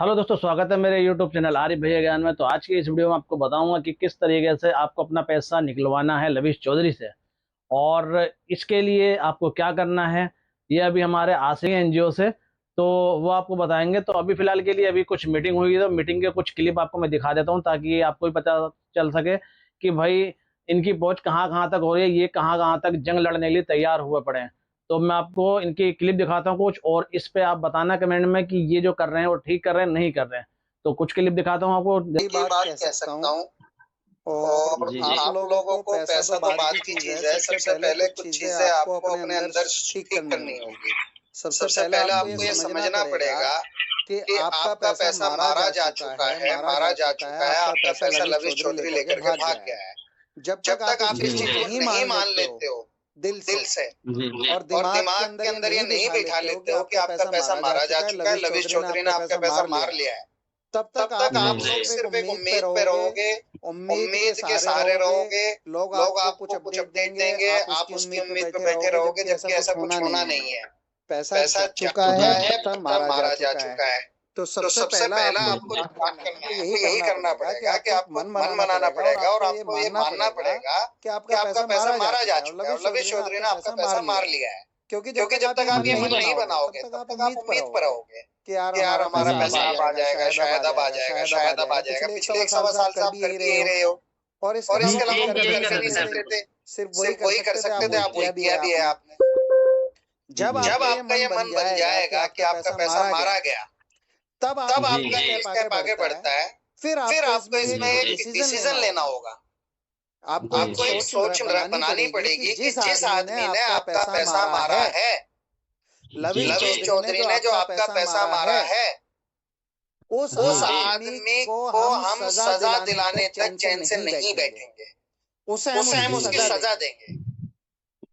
Hello दोस्तों, स्वागत है मेरे YouTube चैनल आरिफ भैया ज्ञान में। तो आज की इस वीडियो में आपको बताऊंगा कि किस तरीके से आपको अपना पैसा निकलवाना है लविश चौधरी से, और इसके लिए आपको क्या करना है। ये अभी हमारे आसिफ एनजीओ से, तो वो आपको बताएंगे। तो अभी फिलहाल के लिए अभी कुछ मीटिंग हुई है, तो मीटिंग के कुछ क्लिप आपको मैं दिखा देता हूँ ताकि आपको भी पता चल सके कि भाई इनकी पहुंच कहाँ कहाँ तक हो रही है, ये कहाँ कहाँ तक जंग लड़ने के लिए तैयार हुए पड़े हैं। तो मैं आपको इनकी क्लिप दिखाता हूँ कुछ, और इस पे आप बताना कमेंट में कि ये जो कर रहे हैं वो ठीक कर रहे हैं नहीं कर रहे हैं। तो कुछ क्लिप दिखाता हूँ आपको। ये बात कह सकता हूँ। और जी जी आप लोगों को पैसा तो बाद की चीज है। सबसे पहले कुछ चीजें आपको अपने अंदर ठीक करनी होगी। सबसे पहले आपको ये समझना पड़ेगा कि आपका पैसा मारा जा चुका है, आपका पैसा लविश चौधरी लेकर के भाग गया है। जब तक आप इस चीज को नहीं मान लेते हो दिल से और दिमाग के अंदर ये नहीं बैठा लेते हो कि आपका पैसा मारा जा चुका है, लविश चौधरी ने आपका पैसा मार लिया है, तब तक आप लोग सिर्फ एक उम्मीद पे रहोगे, उम्मीद के सहारे रहोगे। लोग आपको कुछ अपडेट देंगे, आप उसकी उम्मीद पे बैठे रहोगे, जबकि ऐसा कुछ होना नहीं है। पैसा जा चुका है, पैसा मारा जा चुका है। तो सबसे पहला आपको यही करना पड़ेगा कि आपको मन बनाना पड़ेगा और आपको ये मानना पड़ेगा कि आपका पैसा मारा जा चुका है और लविश चौधरी ने आपका पैसा मार लिया है। क्योंकि जब तक आप ये मन नहीं बनाओगे तब तक आप उम्मीद पर रहोगे कि यार हमारा पैसा अब आ जाएगा, शायद अब आ जाएगा, शायद अब आ जाएगा। पिछले 1 साल से आप कर भी यही रहे हो और इसके अलावा कर नहीं सकते थे, सिर्फ वही कर सकते थे। आप वही किया भी है आपने। जब आपका ये मन बन जाएगा कि आपका पैसा मारा गया, तब आपका स्टेप आगे बढ़ता है। फिर आपको इसमें एक डिसीजन लेना होगा। आपको एक सोच बनानी पड़ेगी कि जिस आदमी ने आपका पैसा मारा है, लविश चौधरी ने जो आपका पैसा मारा है, उस आदमी को हम सजा दिलाने तक चैन से नहीं बैठेंगे। उसे हम उसकी सजा देंगे,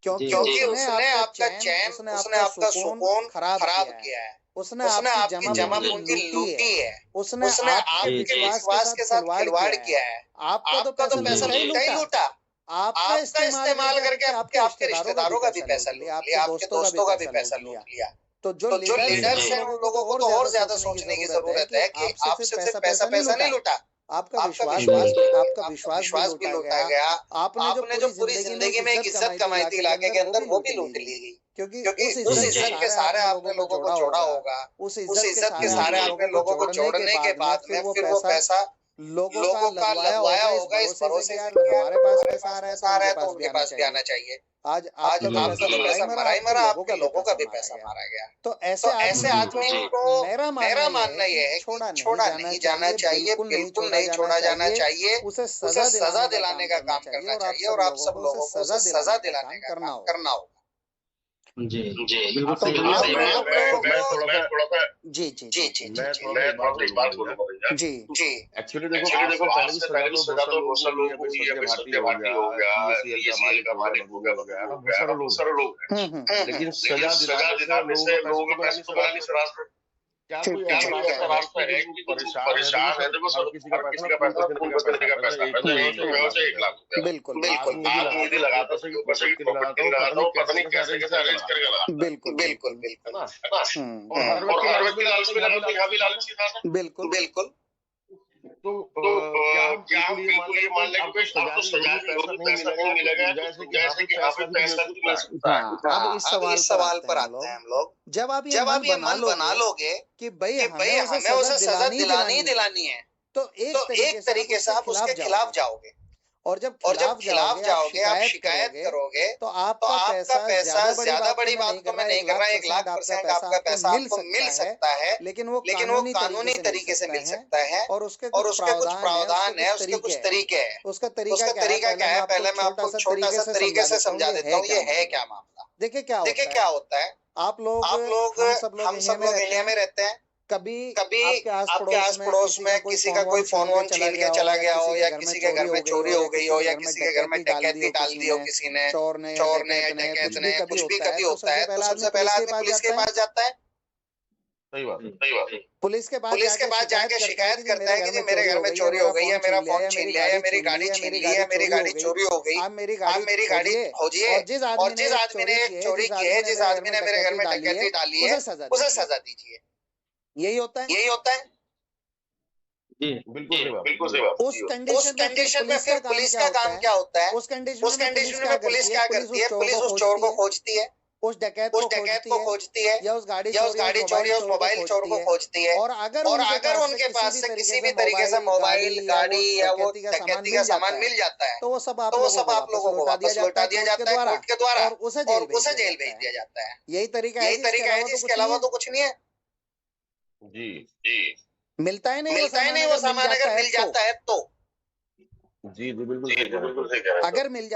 क्योंकि उसने आपका चैन, उसने आपका सुकून खराब किया है, उसने आपकी जमा पूंजी लूटी है, उसने आपके विश्वास के साथ खिलवाड़ किया है। आपका तो पैसा लूटा ही लूटा, आपका इस्तेमाल करके आपके रिश्तेदारों का भी पैसा लूट लिया, आपके दोस्तों का भी पैसा लूट लिया। तो जो लीडर्स हैं उन लोगों को तो और ज्यादा सोचने की जरूरत है कि आपसे सिर्फ पैसा नहीं लूटा, आपका विश्वास भी लूटा गया। आपने जो पूरी जिंदगी में एक इज्जत कमाई थी इलाके के अंदर, वो भी लूट ली गई। क्योंकि उस इज्जत के सहारे आपने लोगों को जोड़ा होगा, उस इज्जत के सहारे आपने लोगों को जोड़ने के बाद में फिर वो पैसा लोगों का लगवाया होगा इस भरोसे से कि हमारे पास पैसा आ रहा है तो उनके पास भी आना चाहिए। आज आपका तो पैसा मरा ही मरा, आपके लोगों का भी पैसा मारा गया। तो ऐसे आदमी को मेरा मानना ये है कि छोड़ा नहीं जाना चाहिए, बिल्कुल नहीं छोड़ा जाना चाहिए। उसे सजा दिलाने का काम करना चाहिए और आप सब लोगों को उसे सजा दिलाने का काम करना होगा। जी जी बिल्कुल तो सही मैं बात थोड़ा सा जी एक बात बोलूंगा भैया। जी एक्चुअली देखो आज से पहले भी सजा तो बहुत सारे लोगों को दी है, अभी सत्य भारती हो गया, PSEL का मालिक हो गया, बहुत सारे लोग हैं। लेकिन सजा दिलाने से लोगों का पैसे तो मिला नहीं सर। आज तक क्या कोई ऐसा रास्ता है कि परेशान है, देखो सर हर किसी का पैसा फोन पे करने का पैसा है, तो 1 लाख रुपया बिल्कुल आज मुझे लगाता था कि पैसे की प्रॉपर्टी लगाता हूँ, पता नहीं कैसे अरेंज करके लगाता। बिल्कुल है ना? और हर व्यक्ति लालच में जाता, यहाँ भी लालच में जाता। बिल्कुल तो क्या हम बिल्कुल ये मान लें कि आपको सजा पैसा नहीं मिलेगा, जैसे कि यहाँ पे पैसा भी मिल सकता है। अब इस सवाल पर आते हैं हम लोग। जब आप ये मन बना लोगे कि भाई हमें उसे सजा दिलानी है, तो एक तरीके से आप उसके खिलाफ जाओगे। और जब खिलाफ जाओगे, आप शिकायत करोगे, तो आपका पैसा ज्यादा बड़ी बात तो मैं नहीं कर रहा, 1,00,000% आपका पैसा आपको मिल सकता है, लेकिन वो कानूनी तरीके से मिल सकता है और उसके कुछ प्रावधान है, उसके कुछ तरीके हैं। उसका तरीका क्या है, पहले मैं आपको छोटा सा तरीके से समझा देता हूँ ये है क्या मामला। देखिए क्या होता है, आप लोग हम सब लोग इंडिया में रहते हैं। कभी आपके आस पड़ोस में किसी का कोई फोन वोन छीन के चला गया हो, या किसी के घर में चोरी हो गई हो, या किसी के घर में डकैती डाल दी हो किसी ने, चोर ने या डकैत ने, कुछ भी कभी होता है, तो सबसे पहला आदमी पुलिस के पास जाता है। सही बात है। पुलिस के पास जाके शिकायत करता है कि जी मेरे घर में चोरी हो गई है, मेरा फोन छीन लिया है, मेरी गाड़ी छीन ली है, मेरी गाड़ी चोरी हो गई, आप मेरी गाड़ी खोजिए, और जिस आदमी ने चोरी की है, जिस आदमी ने मेरे घर में डकैती डाली है, उसे सजा दीजिए। यही होता है। जी बिल्कुल सही बात, बिल्कुल सही बात। उस कंडीशन में फिर पुलिस का काम क्या होता है? उस कंडीशन में पुलिस क्या करती है? पुलिस उस चोर को खोजती है, उस डकैत को खोजती है, या उस गाड़ी चोरी या उस मोबाइल चोर को खोजती है। और अगर उनके पास से किसी भी तरीके से मोबाइल, गाड़ी या वो डकैती का सामान मिल जाता है, तो वो सब आप लोगों को वापस लौटा दिया जाता है कोर्ट के द्वारा, और उसे जेल भेज दिया जाता है। यही तरीका है जी, इसके अलावा तो कुछ नहीं है। जी जी, मिलता ही नहीं वो सामान अगर मिल जाता है तो। जी बिल्कुल सही कह रहे हैं। अगर मिल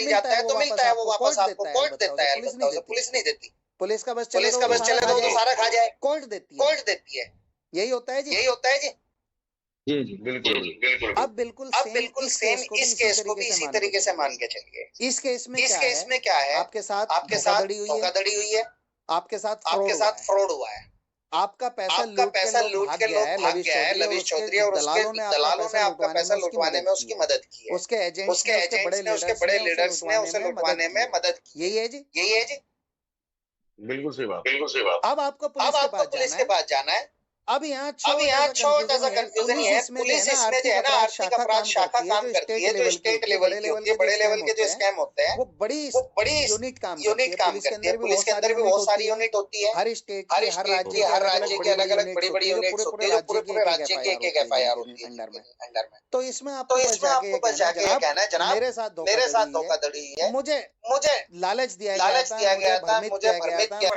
जाता है तो मिलता है, वो वापस आपको कोर्ट देता है, पुलिस नहीं देती। पुलिस का बस चले तो सारा खा जाए, कोर्ट देती है। यही होता है जी। जी जी बिल्कुल। अब बिल्कुल सेम इस केस को भी इसी तरीके से मान के चलिए। इस केस में क्या है? आपके साथ धोखाधड़ी हुई है, आपके साथ फ्रॉड हुआ है, आपका पैसा लूट के लोग भाग गया है लवीश चौधरी, और उसके दलालों ने आपका पैसा लुटवाने में उसकी मदद की है। उसके एजेंट्स ने, उसके बड़े लीडर्स ने उसे लुटवाने में मदद की। यही है जी। बिल्कुल सही बात। अब आपको पुलिस के पास जाना है। अब यहाँ छोटा सा कंफ्यूजन है, पुलिस इसमें जो है ना आर्थिक अपराध शाखा काम करती है, जो स्टेट लेवल की होती है, बड़े लेवल के जो स्कैम होते हैं, वो बड़ी यूनिट काम करती है। पुलिस के अंदर भी बहुत सारी यूनिट होती है, हर स्टेट की, हर राज्य की अलग अलग बड़ी यूनिट्स होती है, जो पूरे राज्य की एक एफआईआर होती है अंडर में। तो इसमें आपको बस जाके ये कहना है, जनाब मेरे साथ धोखाधड़ी है, मुझे लालच दिया गया था, मुझे भ्रमित किया,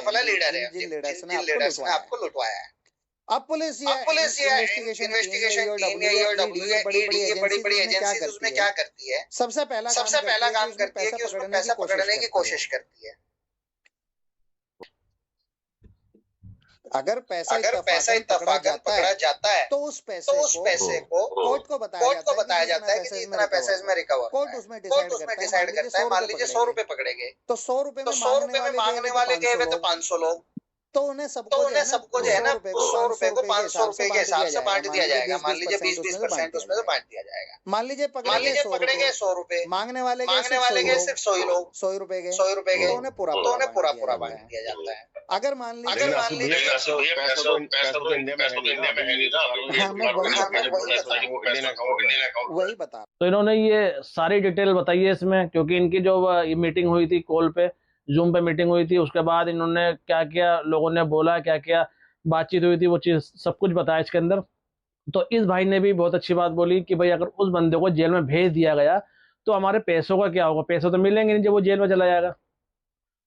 फला लीडर है जिन लीडर्स ने आपको लुटवाया है। अब पुलिस या इन्वेस्टिगेशन टीम या बड़ी एजेंसी उसमें क्या करती है? सबसे पहला काम करती है कि उसमें पैसा पकड़ने की कोशिश करती है। अगर पैसा इत्तफाकन पकड़ा जाता है तो उस पैसे को कोर्ट को बताया जाता है कि इतना पैसा इसमें रिकवर। कोर्ट उसमें डिसाइड करता है। मान लीजिए 100 रुपए पकड़े गए, तो 100 रुपए में मांगने वाले गए हुए तो 500 लोग, तो उन्हें सबको जो है ना 100 रुपए को 500 रुपए के हिसाब से बांट दिया जाएगा। मान लीजिए 20% उसमें से बांट दिया जाएगा। मान लीजिए पकड़े गए 100 रुपए, मांगने वाले गए सिर्फ 100 ही लोग, 100 रुपए गए, तो उन्हें पूरा बांट दिया जाता है। अगर मान लीजिए वही बता, तो इन्होंने ये सारी डिटेल बताई है इसमें, क्योंकि इनकी जो मीटिंग हुई थी कॉल पे, जूम पे मीटिंग हुई थी, उसके बाद इन्होंने क्या क्या लोगों ने बोला, क्या क्या बातचीत हुई थी, वो चीज़ सब कुछ बताया इसके अंदर। तो इस भाई ने भी बहुत अच्छी बात बोली कि भाई अगर उस बंदे को जेल में भेज दिया गया तो हमारे पैसों का क्या होगा? पैसे तो मिलेंगे नहीं जब वो जेल में चला जाएगा।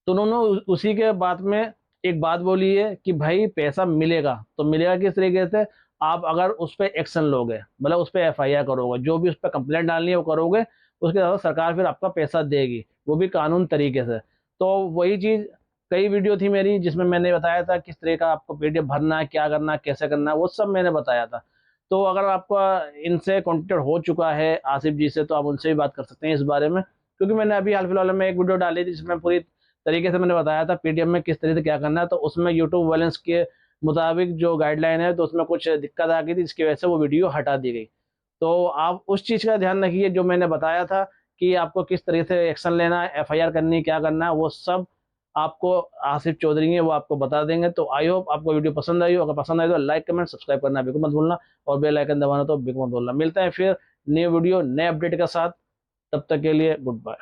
तो उन्होंने उसी के बाद में एक बात बोली है कि भाई पैसा मिलेगा तो मिलेगा किस तरीके से? आप अगर उस पर एक्शन लोगे, मतलब उस पर एफआईआर करोगे, जो भी उस पर कंप्लेंट डालनी है वो करोगे, उसके बाद सरकार फिर आपका पैसा देगी, वो भी कानून तरीके से। तो वही चीज़, कई वीडियो थी मेरी जिसमें मैंने बताया था किस तरह का आपको पीडीएफ भरना है, क्या करना है, कैसे करना है, वो सब मैंने बताया था। तो अगर आपका इनसे कॉन्टेक्ट हो चुका है आसिफ जी से, तो आप उनसे भी बात कर सकते हैं इस बारे में, क्योंकि मैंने अभी हाल फिलहाल में एक वीडियो डाली थी जिसमें पूरी तरीके से मैंने बताया था पीडीएफ में किस तरह से क्या करना है। तो उसमें यूट्यूब वायलेंस के मुताबिक जो गाइडलाइन है, तो उसमें कुछ दिक्कत आ गई थी, जिसकी वजह से वो वीडियो हटा दी गई। तो आप उस चीज़ का ध्यान रखिए जो मैंने बताया था कि आपको किस तरह से एक्शन लेना है, एफआईआर करनी है, क्या करना है, वो सब आपको आसिफ चौधरी है वो आपको बता देंगे। तो आई होप आपको वीडियो पसंद आई हो। अगर पसंद आई तो लाइक कमेंट सब्सक्राइब करना बिल्कुल मत भूलना, और बेल आइकन दबाना तो बिल्कुल मत भूलना। मिलते हैं फिर नए वीडियो नए अपडेट के साथ, तब तक के लिए गुड बाय।